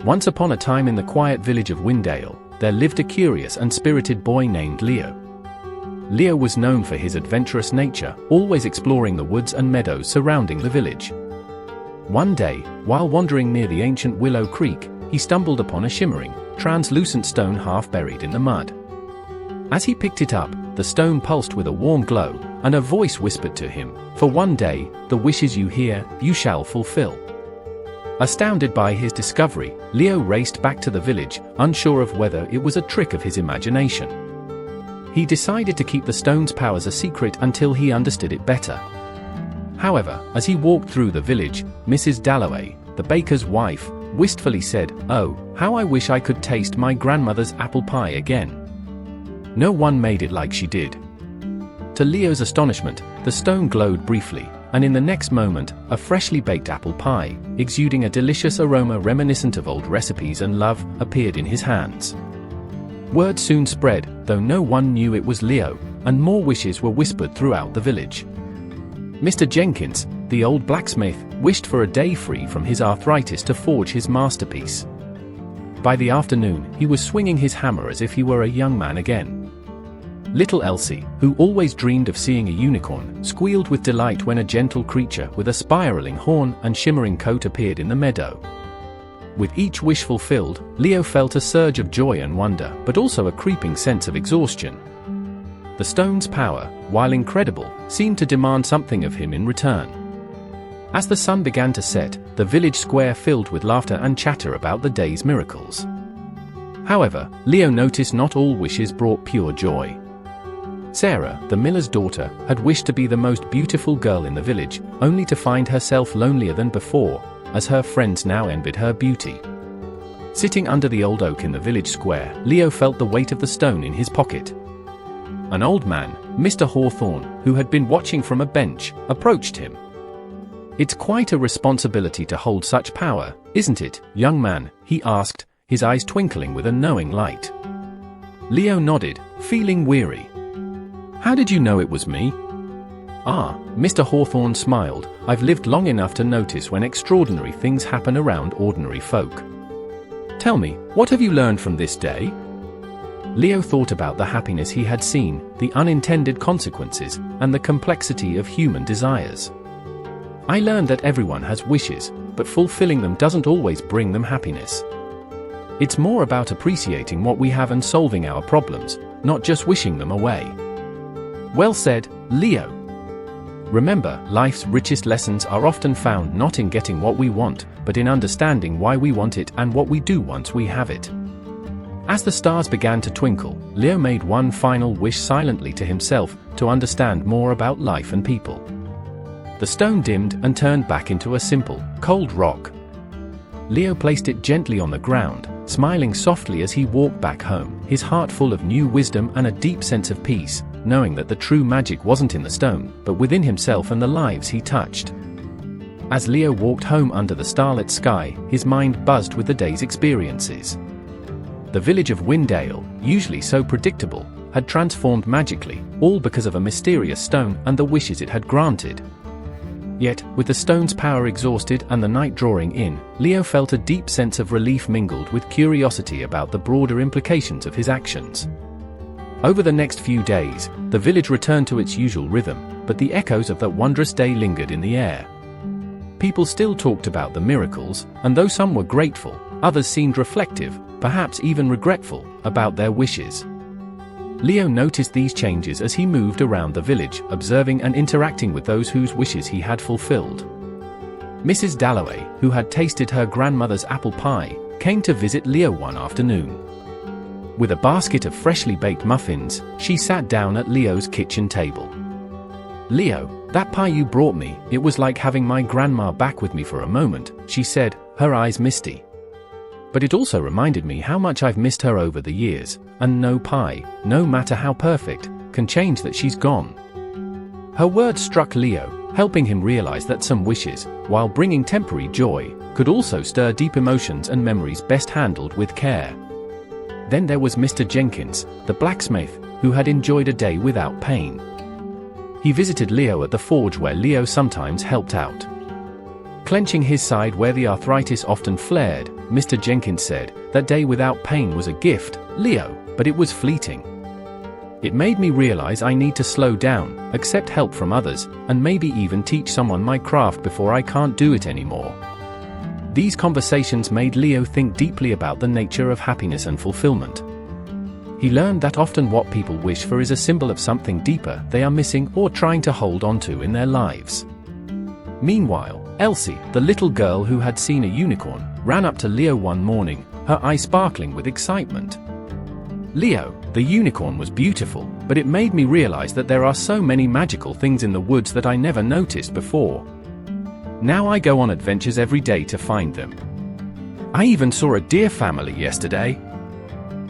Once upon a time in the quiet village of Windale, there lived a curious and spirited boy named Leo. Leo was known for his adventurous nature, always exploring the woods and meadows surrounding the village. One day, while wandering near the ancient Willow Creek, he stumbled upon a shimmering, translucent stone half buried in the mud. As he picked it up, the stone pulsed with a warm glow, and a voice whispered to him, "For one day, the wishes you hear, you shall fulfill." Astounded by his discovery, Leo raced back to the village, unsure of whether it was a trick of his imagination. He decided to keep the stone's powers a secret until he understood it better. However, as he walked through the village, Mrs. Dalloway, the baker's wife, wistfully said, "Oh, how I wish I could taste my grandmother's apple pie again." No one made it like she did. To Leo's astonishment, the stone glowed briefly, and in the next moment, a freshly baked apple pie, exuding a delicious aroma reminiscent of old recipes and love, appeared in his hands. Word soon spread, though no one knew it was Leo, and more wishes were whispered throughout the village. Mr. Jenkins, the old blacksmith, wished for a day free from his arthritis to forge his masterpiece. By the afternoon, he was swinging his hammer as if he were a young man again. Little Elsie, who always dreamed of seeing a unicorn, squealed with delight when a gentle creature with a spiraling horn and shimmering coat appeared in the meadow. With each wish fulfilled, Leo felt a surge of joy and wonder, but also a creeping sense of exhaustion. The stone's power, while incredible, seemed to demand something of him in return. As the sun began to set, the village square filled with laughter and chatter about the day's miracles. However, Leo noticed not all wishes brought pure joy. Sarah, the miller's daughter, had wished to be the most beautiful girl in the village, only to find herself lonelier than before, as her friends now envied her beauty. Sitting under the old oak in the village square, Leo felt the weight of the stone in his pocket. An old man, Mr. Hawthorne, who had been watching from a bench, approached him. "It's quite a responsibility to hold such power, isn't it, young man?" he asked, his eyes twinkling with a knowing light. Leo nodded, feeling weary. "How did you know it was me?" "Ah," Mr. Hawthorne smiled, "I've lived long enough to notice when extraordinary things happen around ordinary folk. Tell me, what have you learned from this day?" Leo thought about the happiness he had seen, the unintended consequences, and the complexity of human desires. "I learned that everyone has wishes, but fulfilling them doesn't always bring them happiness. It's more about appreciating what we have and solving our problems, not just wishing them away." Well said, Leo. Remember, life's richest lessons are often found not in getting what we want, but in understanding why we want it and what we do once we have it. As the stars began to twinkle, Leo made one final wish silently to himself, to understand more about life and people. The stone dimmed and turned back into a simple, cold rock. Leo placed it gently on the ground, smiling softly as he walked back home, his heart full of new wisdom and a deep sense of peace, knowing that the true magic wasn't in the stone, but within himself and the lives he touched. As Leo walked home under the starlit sky, his mind buzzed with the day's experiences. The village of Windale, usually so predictable, had transformed magically, all because of a mysterious stone and the wishes it had granted. Yet, with the stone's power exhausted and the night drawing in, Leo felt a deep sense of relief mingled with curiosity about the broader implications of his actions. Over the next few days, the village returned to its usual rhythm, but the echoes of that wondrous day lingered in the air. People still talked about the miracles, and though some were grateful, others seemed reflective, perhaps even regretful, about their wishes. Leo noticed these changes as he moved around the village, observing and interacting with those whose wishes he had fulfilled. Mrs. Dalloway, who had tasted her grandmother's apple pie, came to visit Leo one afternoon. With a basket of freshly baked muffins, she sat down at Leo's kitchen table. "Leo, that pie you brought me, it was like having my grandma back with me for a moment," she said, her eyes misty. "But it also reminded me how much I've missed her over the years, and no pie, no matter how perfect, can change that she's gone." Her words struck Leo, helping him realize that some wishes, while bringing temporary joy, could also stir deep emotions and memories best handled with care. Then there was Mr. Jenkins, the blacksmith, who had enjoyed a day without pain. He visited Leo at the forge where Leo sometimes helped out. Clenching his side where the arthritis often flared, Mr. Jenkins said, "That day without pain was a gift, Leo, but it was fleeting. It made me realize I need to slow down, accept help from others, and maybe even teach someone my craft before I can't do it anymore." These conversations made Leo think deeply about the nature of happiness and fulfillment. He learned that often what people wish for is a symbol of something deeper they are missing or trying to hold on to in their lives. Meanwhile, Elsie, the little girl who had seen a unicorn, ran up to Leo one morning, her eyes sparkling with excitement. "Leo, the unicorn was beautiful, but it made me realize that there are so many magical things in the woods that I never noticed before. Now I go on adventures every day to find them. I even saw a deer family yesterday."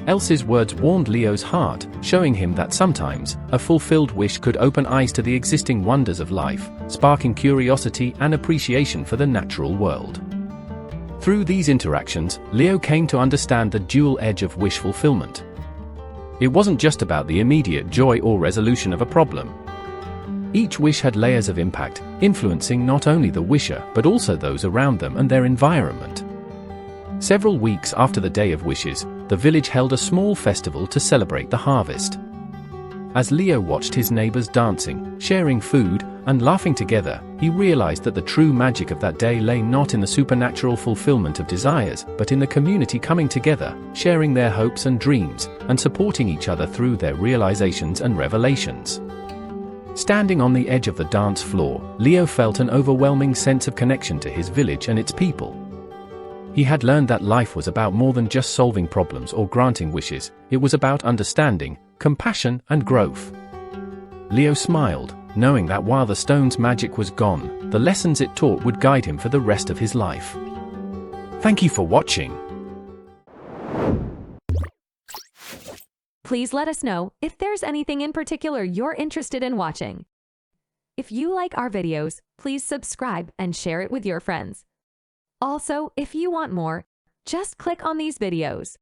Elsie's words warmed Leo's heart, showing him that sometimes, a fulfilled wish could open eyes to the existing wonders of life, sparking curiosity and appreciation for the natural world. Through these interactions, Leo came to understand the dual edge of wish fulfillment. It wasn't just about the immediate joy or resolution of a problem. Each wish had layers of impact, influencing not only the wisher but also those around them and their environment. Several weeks after the Day of Wishes, the village held a small festival to celebrate the harvest. As Leo watched his neighbors dancing, sharing food, and laughing together, he realized that the true magic of that day lay not in the supernatural fulfillment of desires, but in the community coming together, sharing their hopes and dreams, and supporting each other through their realizations and revelations. Standing on the edge of the dance floor, Leo felt an overwhelming sense of connection to his village and its people. He had learned that life was about more than just solving problems or granting wishes. It was about understanding, compassion, and growth. Leo smiled, knowing that while the stone's magic was gone, the lessons it taught would guide him for the rest of his life. Thank you for watching. Please let us know if there's anything in particular you're interested in watching. If you like our videos, please subscribe and share it with your friends. Also, if you want more, just click on these videos.